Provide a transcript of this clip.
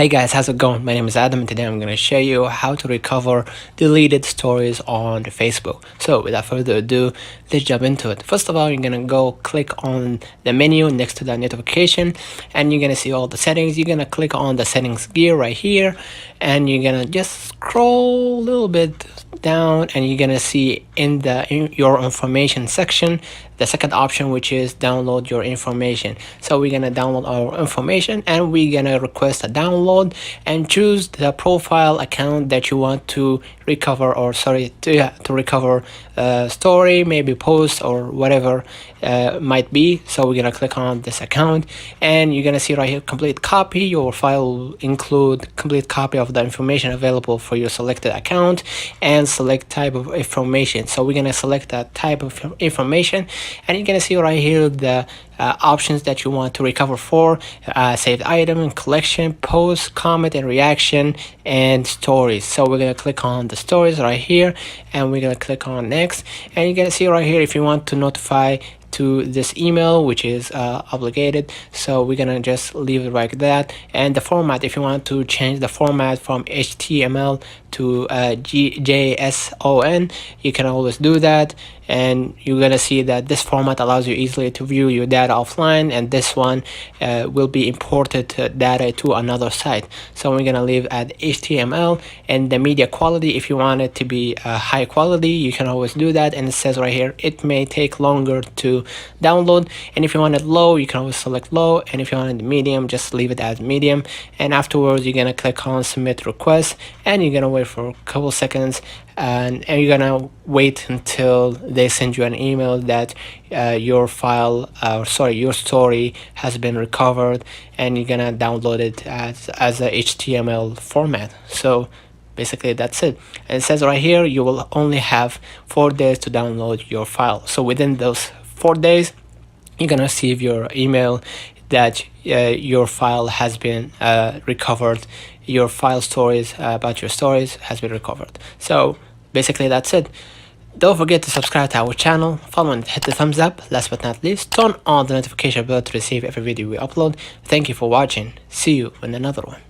Hey guys, how's it going? My name is Adam and today I'm going to show you how to recover deleted stories on Facebook. So without further ado, let's jump into it. First of all, you're going to go click on the menu next to the notification and you're going to see all the settings. You're going to click on the settings gear right here and you're going to just scroll a little bit down and you're going to see in your information section the second option, which is download your information. So we're gonna download our information and we're gonna request a download and choose the profile account that you want to recover, or sorry, to recover story, maybe post or whatever might be. So we're gonna click on this account and you're gonna see right here complete copy. Your file will include complete copy of the information available for your selected account and select type of information. So we're gonna select that type of information and you're gonna see right here the options that you want to recover for: saved item and collection, post, comment and reaction, and stories. So we're gonna click on the stories right here and we're gonna click on next, and you're gonna see right here if you want to notify to this email, which is obligated. So we're gonna just leave it like that. And the format, if you want to change the format from HTML to JSON, you can always do that. And you're gonna see that this format allows you easily to view your data offline, and this one will be imported data to another site. So we're gonna leave at HTML. And the media quality, if you want it to be high quality, you can always do that. And it says right here it may take longer to download, and if you want it low, you can always select low, and if you want it medium, just leave it as medium. And afterwards you're gonna click on submit request and you're gonna wait for a couple seconds, and you're gonna wait until they send you an email that your file, your story has been recovered, and you're gonna download it as a HTML format. So basically that's it. And it says right here you will only have 4 days to download your file. So within those 4 days you're gonna receive your email that your file has been recovered. Your file stories about your stories has been recovered. So basically that's it. Don't forget to subscribe to our channel, follow and hit the thumbs up. Last but not least, turn on the notification bell to receive every video we upload. Thank you for watching. See you in another one.